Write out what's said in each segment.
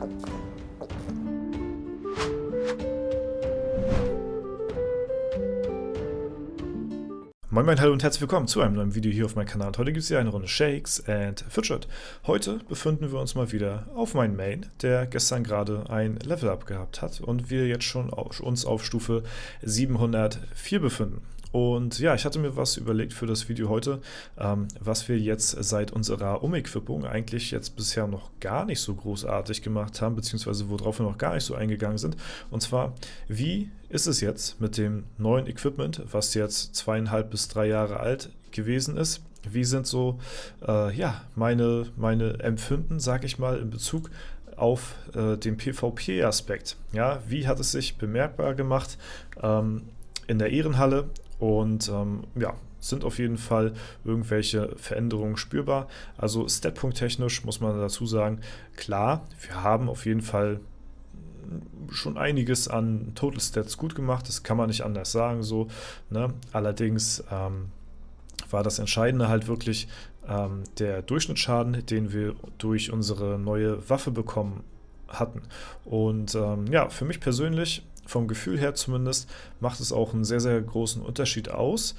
Moin Moin, hallo und herzlich willkommen zu einem neuen Video hier auf meinem Kanal. Und heute gibt es hier eine Runde Shakes and Fidget. Heute befinden wir uns mal wieder auf meinem Main, der gestern gerade ein Level-Up gehabt hat und wir jetzt schon uns auf Stufe 704 befinden. Und ja, ich hatte mir was überlegt für das Video heute, was wir jetzt seit unserer Umequipung eigentlich jetzt bisher noch gar nicht so großartig gemacht haben, beziehungsweise worauf wir noch gar nicht so eingegangen sind. Und zwar, wie ist es jetzt mit dem neuen Equipment, was jetzt 2,5 bis 3 Jahre alt gewesen ist? Wie sind so ja, meine Empfinden, sag ich mal, in Bezug auf den PvP-Aspekt? Ja, wie hat es sich bemerkbar gemacht in der Ehrenhalle? Und ja, sind auf jeden Fall irgendwelche Veränderungen spürbar. Also statpunkt-technisch muss man dazu sagen, klar, wir haben auf jeden Fall schon einiges an Total Stats gut gemacht, das kann man nicht anders sagen so, ne? Allerdings war das Entscheidende halt wirklich der Durchschnittsschaden, den wir durch unsere neue Waffe bekommen hatten. Und ja, für mich persönlich, vom Gefühl her zumindest, macht es auch einen sehr, sehr großen Unterschied aus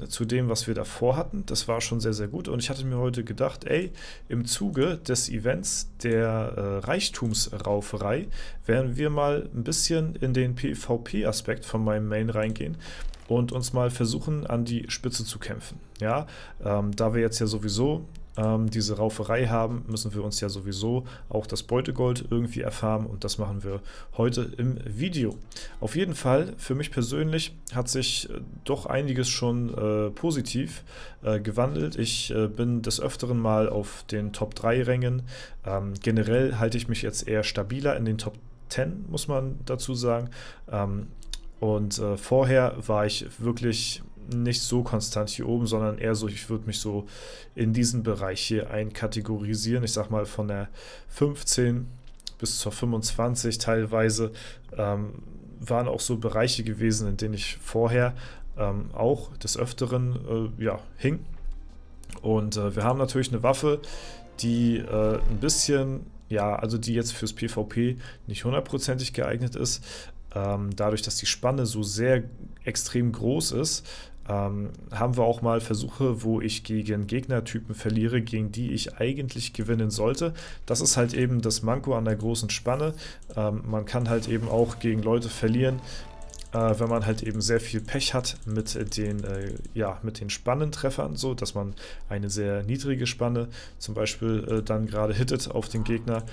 zu dem, was wir davor hatten. Das war schon sehr, sehr gut und ich hatte mir heute gedacht, ey, im Zuge des Events der Reichtumsrauferei werden wir mal ein bisschen in den PvP-Aspekt von meinem Main reingehen und uns mal versuchen, an die Spitze zu kämpfen. Ja, da wir jetzt ja sowieso diese Rauferei haben, müssen wir uns ja sowieso auch das Beutegold irgendwie erfarmen und das machen wir heute im Video. Auf jeden Fall, für mich persönlich hat sich doch einiges schon positiv gewandelt. Ich bin des Öfteren mal auf den Top 3 Rängen. Generell halte ich mich jetzt eher stabiler in den Top 10, muss man dazu sagen. Und vorher war ich wirklich nicht so konstant hier oben, sondern eher so, ich würde mich so in diesen Bereich hier einkategorisieren. Ich sag mal von der 15 bis zur 25 teilweise waren auch so Bereiche gewesen, in denen ich vorher auch des Öfteren ja, hing. Und wir haben natürlich eine Waffe, die ein bisschen, ja, also die jetzt fürs PvP nicht hundertprozentig geeignet ist. Dadurch, dass die Spanne so sehr extrem groß ist, haben wir auch mal Versuche, wo ich gegen Gegnertypen verliere, gegen die ich eigentlich gewinnen sollte. Das ist halt eben das Manko an der großen Spanne. Man kann halt eben auch gegen Leute verlieren, wenn man halt eben sehr viel Pech hat mit den, ja, mit den Spannentreffern, so dass man eine sehr niedrige Spanne zum Beispiel dann gerade hittet auf den Gegner.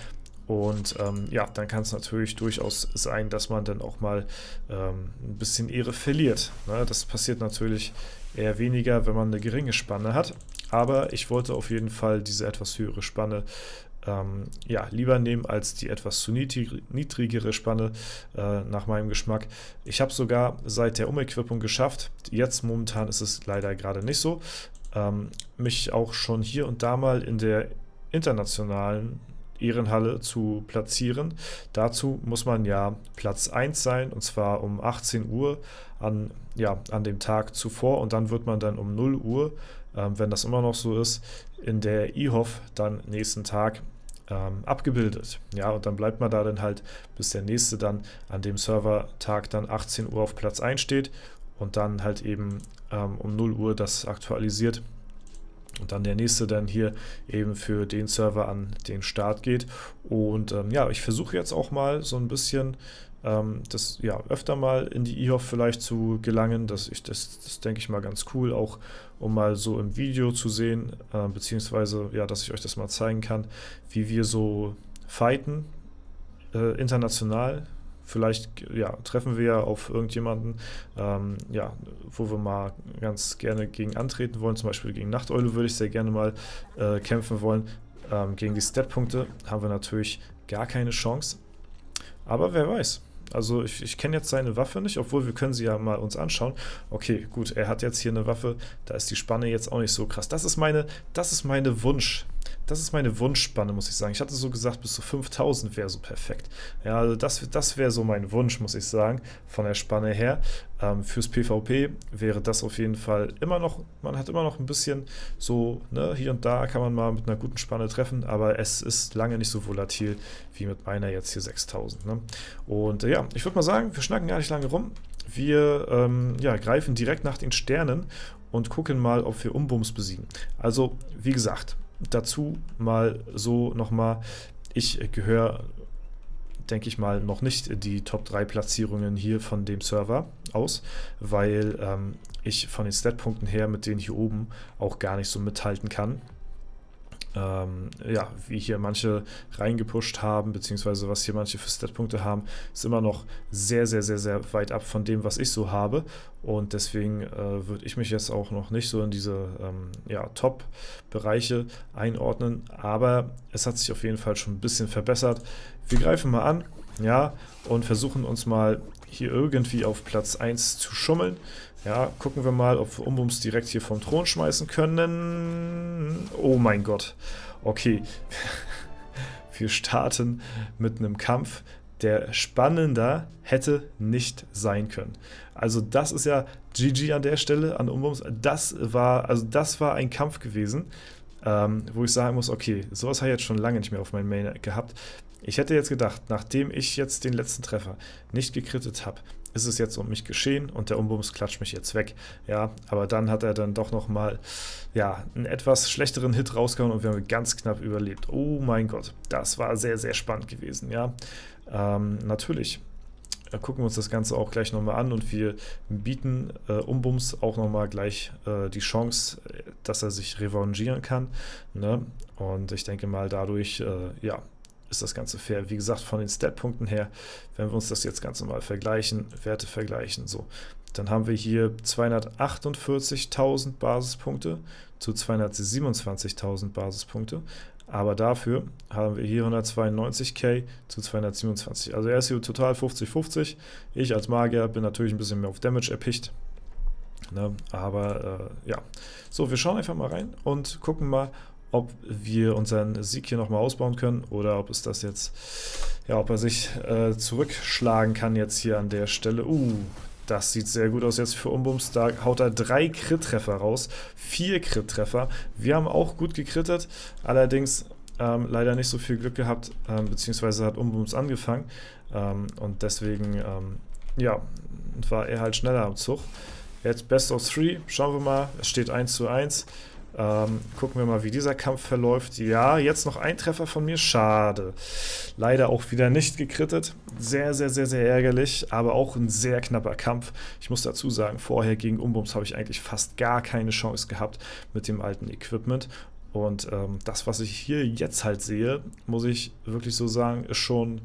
Und ja, dann kann es natürlich durchaus sein, dass man dann auch mal ein bisschen Ehre verliert. Ne? Das passiert natürlich eher weniger, wenn man eine geringe Spanne hat. Aber ich wollte auf jeden Fall diese etwas höhere Spanne ja, lieber nehmen als die etwas zu niedrigere Spanne nach meinem Geschmack. Ich habe sogar seit der Umequipung geschafft, jetzt momentan ist es leider gerade nicht so, mich auch schon hier und da mal in der internationalen Ehrenhalle zu platzieren. Dazu muss man ja Platz 1 sein und zwar um 18 Uhr an dem Tag zuvor und dann wird man dann um 0 Uhr, wenn das immer noch so ist, in der IHOF dann nächsten Tag abgebildet. Ja, und dann bleibt man da dann halt, bis der nächste dann an dem Servertag dann 18 Uhr auf Platz 1 steht und dann halt eben um 0 Uhr das aktualisiert. Und dann der nächste dann hier eben für den Server an den Start geht. Und ja, ich versuche jetzt auch mal so ein bisschen das ja öfter mal in die IHOF vielleicht zu gelangen. Das denke ich mal ganz cool, auch um mal so im Video zu sehen, beziehungsweise ja, dass ich euch das mal zeigen kann, wie wir so fighten international. Vielleicht ja, treffen wir ja auf irgendjemanden, ja, wo wir mal ganz gerne gegen antreten wollen. Zum Beispiel gegen Nachteule würde ich sehr gerne mal kämpfen wollen. Gegen die Statpunkte haben wir natürlich gar keine Chance. Aber wer weiß. Also ich kenne jetzt seine Waffe nicht, obwohl wir können sie ja mal uns anschauen. Okay, gut, er hat jetzt hier eine Waffe, da ist die Spanne jetzt auch nicht so krass. Das ist meine das ist meine Wunschspanne, muss ich sagen. Ich hatte so gesagt, bis zu 5000 wäre so perfekt. Ja, also das wäre so mein Wunsch, muss ich sagen, von der Spanne her. Fürs PvP wäre das auf jeden Fall immer noch, man hat immer noch ein bisschen so, ne, hier und da kann man mal mit einer guten Spanne treffen, aber es ist lange nicht so volatil wie mit meiner jetzt hier 6000. Ne? Und ja, ich würde mal sagen, wir schnacken gar nicht lange rum. Wir ja, greifen direkt nach den Sternen und gucken mal, ob wir Umbums besiegen. Also, wie gesagt, dazu mal so nochmal, ich gehöre, denke ich mal, noch nicht in die Top 3 Platzierungen hier von dem Server aus, weil ich von den Statpunkten her mit denen hier oben auch gar nicht so mithalten kann. Ja, wie hier manche reingepusht haben, beziehungsweise was hier manche für Statpunkte haben, ist immer noch sehr, sehr, sehr, sehr weit ab von dem, was ich so habe. Und deswegen würde ich mich jetzt auch noch nicht so in diese ja, Top-Bereiche einordnen. Aber es hat sich auf jeden Fall schon ein bisschen verbessert. Wir greifen mal an, ja, und versuchen uns mal hier irgendwie auf Platz 1 zu schummeln. Ja, gucken wir mal, ob wir Umbums direkt hier vom Thron schmeißen können. Oh mein Gott. Okay. Wir starten mit einem Kampf, der spannender hätte nicht sein können. Also das ist ja GG an der Stelle, an Umbums. Das war ein Kampf gewesen, wo ich sagen muss, okay, sowas habe ich jetzt schon lange nicht mehr auf meinem Main gehabt. Ich hätte jetzt gedacht, nachdem ich jetzt den letzten Treffer nicht gekrittet habe, ist es jetzt um mich geschehen und der Umbums klatscht mich jetzt weg. Ja, aber dann hat er dann doch nochmal ja, einen etwas schlechteren Hit rausgehauen und wir haben ganz knapp überlebt. Oh mein Gott, das war sehr, sehr spannend gewesen. Ja, natürlich gucken wir uns das Ganze auch gleich nochmal an und wir bieten Umbums auch nochmal gleich die Chance, dass er sich revanchieren kann. Ne? Und ich denke mal, dadurch, ja, ist das Ganze fair. Wie gesagt, von den Statpunkten her, wenn wir uns das jetzt ganz normal vergleichen, Werte vergleichen, so, dann haben wir hier 248.000 Basispunkte zu 227.000 Basispunkte, aber dafür haben wir hier 192k zu 227. Also er ist hier total 50-50. Ich als Magier bin natürlich ein bisschen mehr auf Damage erpicht. Ne? Aber ja, so, wir schauen einfach mal rein und gucken mal, ob wir unseren Sieg hier nochmal ausbauen können oder ob es das jetzt, ja, ob er sich zurückschlagen kann jetzt hier an der Stelle. Das sieht sehr gut aus jetzt für Umbums. Da haut er 3 Crit-Treffer raus, 4 Crit-Treffer. Wir haben auch gut gekrittet, allerdings leider nicht so viel Glück gehabt, beziehungsweise hat Umbums angefangen und deswegen, ja, war er halt schneller am Zug. Jetzt Best of 3, schauen wir mal, es steht 1:1. Gucken wir mal, wie dieser Kampf verläuft. Ja, jetzt noch ein Treffer von mir. Schade. Leider auch wieder nicht gekrittet. Sehr, sehr, sehr, sehr ärgerlich, aber auch ein sehr knapper Kampf. Ich muss dazu sagen, vorher gegen Umbums habe ich eigentlich fast gar keine Chance gehabt mit dem alten Equipment. Und das, was ich hier jetzt halt sehe, muss ich wirklich so sagen, ist schon,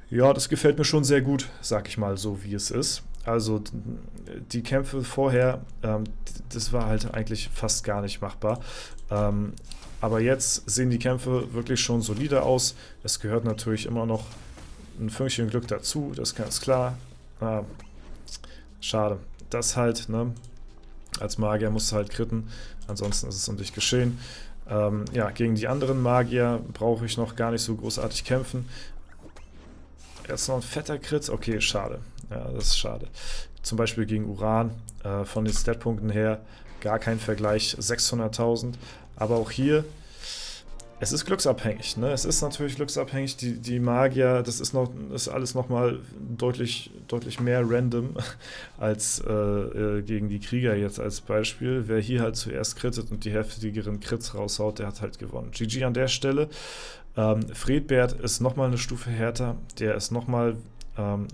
ja, das gefällt mir schon sehr gut, sag ich mal so, wie es ist. Also die Kämpfe vorher, das war halt eigentlich fast gar nicht machbar. Aber jetzt sehen die Kämpfe wirklich schon solide aus. Es gehört natürlich immer noch ein Fünkchen Glück dazu, das ist ganz klar. Schade. Das halt, ne? Als Magier musst du halt kritten, ansonsten ist es um dich geschehen. Ja, gegen die anderen Magier brauche ich noch gar nicht so großartig kämpfen. Jetzt noch ein fetter Crit, okay, schade. Ja, das ist schade. Zum Beispiel gegen Uran, von den Statpunkten her gar kein Vergleich, 600.000. Aber auch hier, es ist glücksabhängig. Ne? Es ist natürlich glücksabhängig. Die Magier, das ist alles nochmal deutlich mehr random als gegen die Krieger jetzt als Beispiel. Wer hier halt zuerst crittet und die heftigeren Crits raushaut, der hat halt gewonnen. GG an der Stelle. Fredbert ist nochmal eine Stufe härter. Der ist nochmal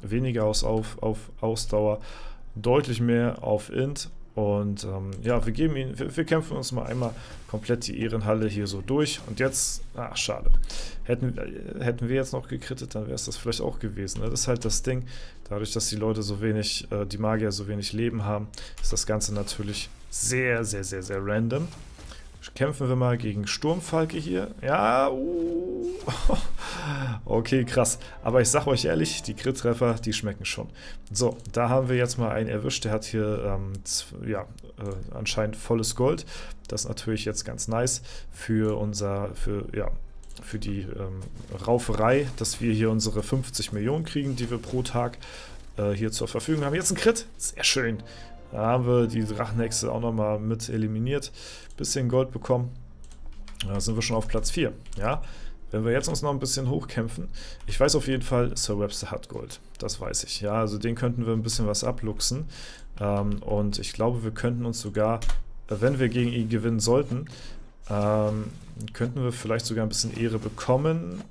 weniger auf Ausdauer, deutlich mehr auf Int und ja, wir kämpfen uns mal einmal komplett die Ehrenhalle hier so durch und jetzt, schade, hätten wir jetzt noch gekrittet, dann wäre es das vielleicht auch gewesen. Das ist halt das Ding, dadurch, dass die Leute so wenig, die Magier so wenig Leben haben, ist das Ganze natürlich sehr, sehr, sehr, sehr random. Kämpfen wir mal gegen Sturmfalke hier. Ja, Okay, krass. Aber ich sag euch ehrlich, die Crit-Treffer, die schmecken schon. So, da haben wir jetzt mal einen erwischt. Der hat hier anscheinend volles Gold. Das ist natürlich jetzt ganz nice für die Rauferei, dass wir hier unsere 50 Millionen kriegen, die wir pro Tag hier zur Verfügung haben. Jetzt ein Crit. Sehr schön. Da haben wir die Drachenhexe auch nochmal mit eliminiert. Bisschen Gold bekommen. Da sind wir schon auf Platz 4. Ja. Wenn wir jetzt uns noch ein bisschen hochkämpfen, ich weiß auf jeden Fall, Sir Webster hat Gold. Das weiß ich. Ja, also den könnten wir ein bisschen was abluchsen. Und ich glaube, wir könnten uns sogar, wenn wir gegen ihn gewinnen sollten, könnten wir vielleicht sogar ein bisschen Ehre bekommen.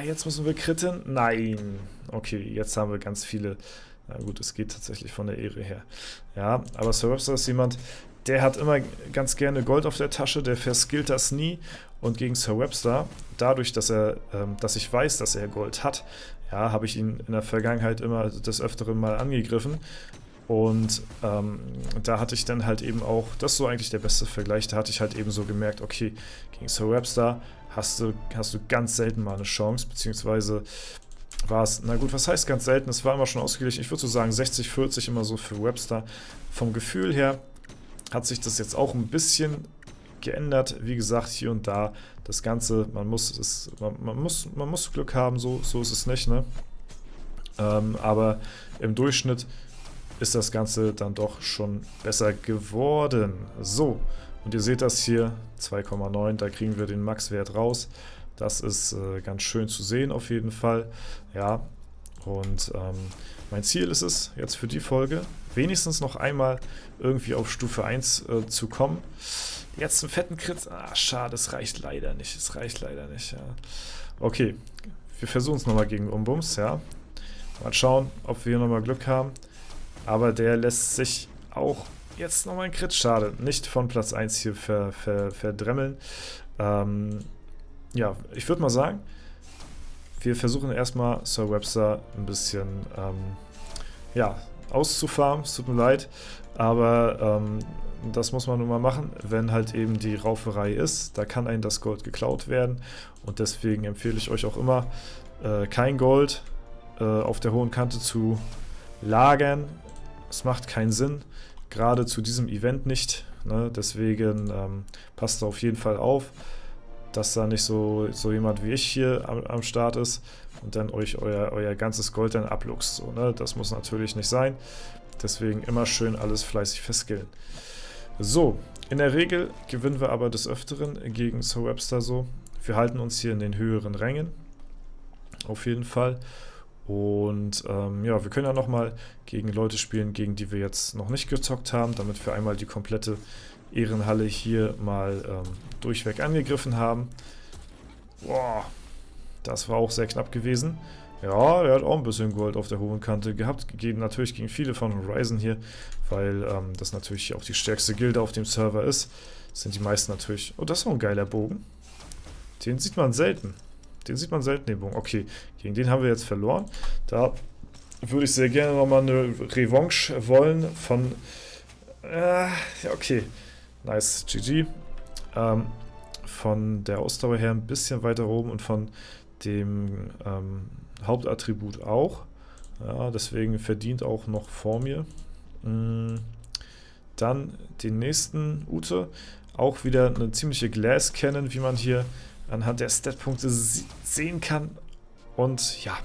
Jetzt müssen wir kritten. Nein. Okay, jetzt haben wir ganz viele. Na gut, es geht tatsächlich von der Ehre her. Ja, aber Sir Webster ist jemand, der hat immer ganz gerne Gold auf der Tasche, der verskillt das nie. Und gegen Sir Webster, dadurch, dass ich weiß, dass er Gold hat, ja, habe ich ihn in der Vergangenheit immer des Öfteren mal angegriffen. Und da hatte ich dann halt eben auch, das ist so eigentlich der beste Vergleich, da hatte ich halt eben so gemerkt, okay, gegen Sir Webster hast du ganz selten mal eine Chance, beziehungsweise war es, na gut, was heißt ganz selten, es war immer schon ausgeglichen, ich würde so sagen 60-40 immer so für Webster. Vom Gefühl her hat sich das jetzt auch ein bisschen geändert, wie gesagt, hier und da, das Ganze, man muss Glück haben, so ist es nicht, ne? Aber im Durchschnitt ist das Ganze dann doch schon besser geworden. So, und ihr seht das hier, 2,9, da kriegen wir den Max-Wert raus. Das ist ganz schön zu sehen auf jeden Fall. Ja, und mein Ziel ist es, jetzt für die Folge, wenigstens noch einmal irgendwie auf Stufe 1 zu kommen. Jetzt einen fetten Crit. Schade, es reicht leider nicht. Ja. Okay, wir versuchen es nochmal gegen Umbums, ja. Mal schauen, ob wir hier nochmal Glück haben. Aber der lässt sich auch jetzt nochmal ein Crit, schade, nicht von Platz 1 hier verdremmeln. Ja, ich würde mal sagen, wir versuchen erstmal Sir Webster ein bisschen auszufarmen. Es tut mir leid, aber das muss man nun mal machen, wenn halt eben die Rauferei ist. Da kann einem das Gold geklaut werden und deswegen empfehle ich euch auch immer, kein Gold auf der hohen Kante zu lagern. Es macht keinen Sinn, gerade zu diesem Event nicht. Ne? Deswegen passt da auf jeden Fall auf, dass da nicht so jemand wie ich hier am Start ist und dann euch euer ganzes Gold dann abluchst. So, ne? Das muss natürlich nicht sein. Deswegen immer schön alles fleißig verskillen. So, in der Regel gewinnen wir aber des Öfteren gegen Sir Webster so. Wir halten uns hier in den höheren Rängen. Auf jeden Fall. Und wir können ja nochmal gegen Leute spielen, gegen die wir jetzt noch nicht gezockt haben, damit wir einmal die komplette Ehrenhalle hier mal durchweg angegriffen haben. Boah, das war auch sehr knapp gewesen. Ja, der hat auch ein bisschen Gold auf der hohen Kante gehabt. Natürlich gegen viele von Horizon hier, weil das natürlich auch die stärkste Gilde auf dem Server ist. Das sind die meisten natürlich. Oh, das ist auch ein geiler Bogen. Den sieht man selten. Den Bogen. Okay, gegen den haben wir jetzt verloren. Da würde ich sehr gerne nochmal eine Revanche wollen von... okay. Nice, GG. Von der Ausdauer her ein bisschen weiter oben und von dem Hauptattribut auch. Ja, deswegen verdient auch noch vor mir. Dann den nächsten Ute. Auch wieder eine ziemliche Glass Cannon, wie man hier anhand der Statpunkte sehen kann. Und ja,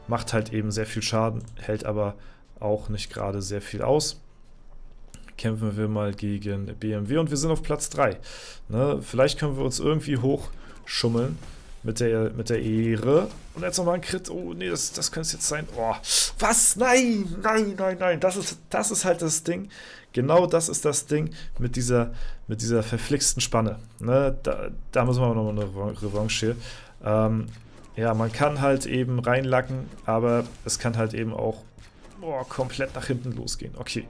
macht halt eben sehr viel Schaden, hält aber auch nicht gerade sehr viel aus. Kämpfen wir mal gegen BMW und wir sind auf Platz 3. Ne, vielleicht können wir uns irgendwie hochschummeln mit der Ehre. Und jetzt nochmal ein Crit. Oh, nee, das könnte es jetzt sein. Oh, was? Nein. Das ist halt das Ding. Genau das ist das Ding mit dieser verflixten Spanne. Ne, da müssen wir nochmal eine Revanche hier. Ja, man kann halt eben reinlacken, aber es kann halt eben auch komplett nach hinten losgehen. Okay.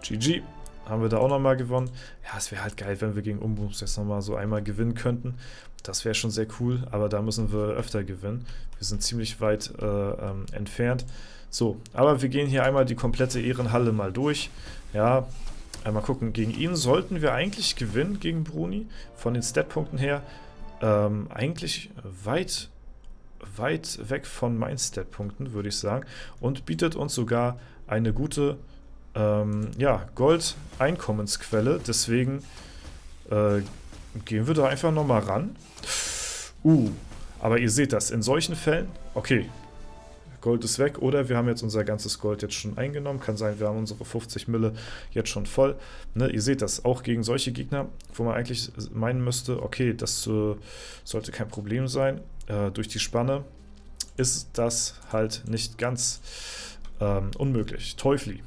GG. Haben wir da auch nochmal gewonnen. Ja, es wäre halt geil, wenn wir gegen Umbums jetzt nochmal so einmal gewinnen könnten. Das wäre schon sehr cool, aber da müssen wir öfter gewinnen. Wir sind ziemlich weit entfernt. So, aber wir gehen hier einmal die komplette Ehrenhalle mal durch. Ja, einmal gucken. Gegen ihn sollten wir eigentlich gewinnen, gegen Bruni. Von den Statpunkten her eigentlich weit weit weg von Mindstep-Punkten, würde ich sagen, und bietet uns sogar eine gute ja, Gold-Einkommensquelle. Deswegen gehen wir da einfach nochmal ran. Aber ihr seht das, in solchen Fällen, okay, Gold ist weg oder wir haben jetzt unser ganzes Gold jetzt schon eingenommen. Kann sein, wir haben unsere 50 Mille jetzt schon voll. Ne, ihr seht das, auch gegen solche Gegner, wo man eigentlich meinen müsste, okay, das sollte kein Problem sein. Durch die Spanne ist das halt nicht ganz unmöglich. Teufli.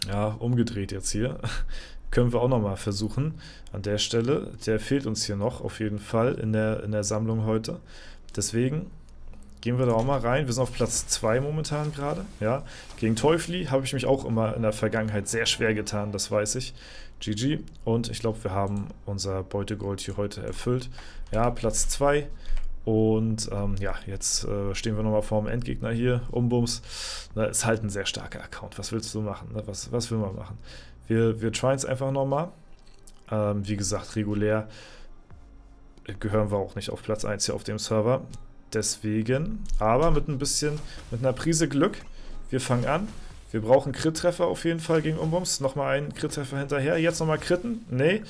Ja, umgedreht jetzt hier. Können wir auch nochmal versuchen. An der Stelle, der fehlt uns hier noch auf jeden Fall in der Sammlung heute. Deswegen gehen wir da auch mal rein. Wir sind auf Platz 2 momentan gerade. Ja. Gegen Teufli habe ich mich auch immer in der Vergangenheit sehr schwer getan, das weiß ich. GG. Und ich glaube, wir haben unser Beutegold hier heute erfüllt. Ja, Platz 2. Und ja, jetzt stehen wir nochmal vor dem Endgegner hier. Umbums. Na, ist halt ein sehr starker Account. Was willst du machen? Ne? Was will man machen? Wir tryen es einfach nochmal. Wie gesagt, regulär gehören wir auch nicht auf Platz 1 hier auf dem Server. Deswegen, aber mit einer Prise Glück. Wir fangen an. Wir brauchen Crit-Treffer auf jeden Fall gegen Umbums. Nochmal einen Crit-Treffer hinterher. Jetzt nochmal critten. Nee.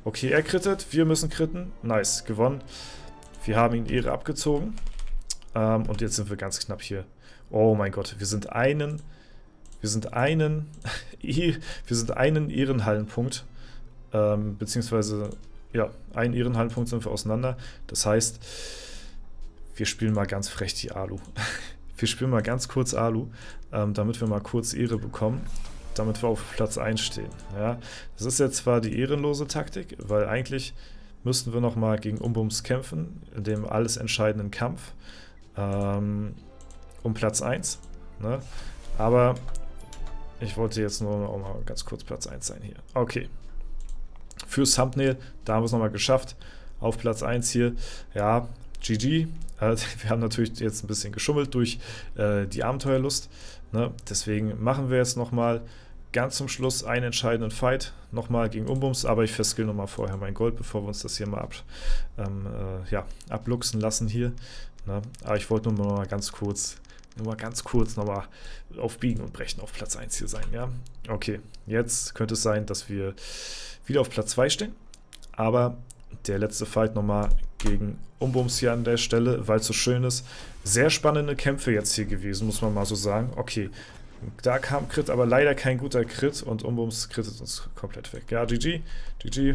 Okay, er crittet. Wir müssen critten. Nice, gewonnen. Wir haben ihn Ehre abgezogen. Und jetzt sind wir ganz knapp hier. Oh mein Gott, wir sind einen Ehrenhallenpunkt. Beziehungsweise, ja, einen Ehrenhallenpunkt sind wir auseinander. Das heißt, wir spielen mal ganz frech die Alu. Wir spielen mal ganz kurz Alu, damit wir mal kurz Ehre bekommen, damit wir auf Platz 1 stehen. Ja, das ist jetzt zwar die ehrenlose Taktik, weil eigentlich müssten wir nochmal gegen Umbums kämpfen, in dem alles entscheidenden Kampf um Platz 1. Ne? Aber ich wollte jetzt nur auch mal ganz kurz Platz 1 sein hier. Okay. Fürs Thumbnail, da haben wir es nochmal geschafft. Auf Platz 1 hier. Ja, GG. Wir haben natürlich jetzt ein bisschen geschummelt durch die Abenteuerlust. Ne? Deswegen machen wir jetzt nochmal ganz zum Schluss einen entscheidenden Fight. Nochmal gegen Umbums, aber ich verskill nochmal vorher mein Gold, bevor wir uns das hier mal abluchsen lassen hier. Ne? Aber ich wollte nur mal ganz kurz nochmal auf Biegen und Brechen auf Platz 1 hier sein. Ja? Okay, jetzt könnte es sein, dass wir wieder auf Platz 2 stehen. Aber der letzte Fight nochmal gegen Umbums hier an der Stelle, weil es so schön ist. Sehr spannende Kämpfe jetzt hier gewesen, muss man mal so sagen. Okay, da kam Crit, aber leider kein guter Crit und Umbums crittet uns komplett weg. Ja, GG,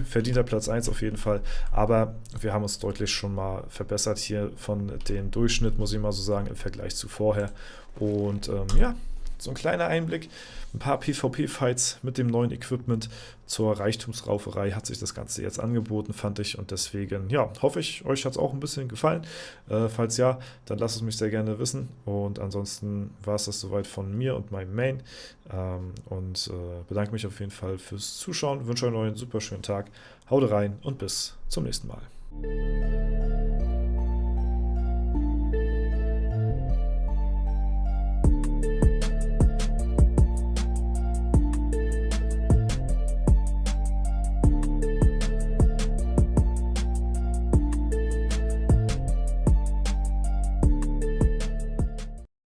verdienter Platz 1 auf jeden Fall, aber wir haben uns deutlich schon mal verbessert hier von dem Durchschnitt, muss ich mal so sagen, im Vergleich zu vorher. Und ja, so ein kleiner Einblick, ein paar PvP-Fights mit dem neuen Equipment zur Reichtumsrauferei hat sich das Ganze jetzt angeboten, fand ich. Und deswegen, ja, hoffe ich, euch hat es auch ein bisschen gefallen. Falls ja, dann lasst es mich sehr gerne wissen. Und ansonsten war es das soweit von mir und meinem Main. Bedanke mich auf jeden Fall fürs Zuschauen. Wünsche euch noch einen super schönen Tag. Haut rein und bis zum nächsten Mal.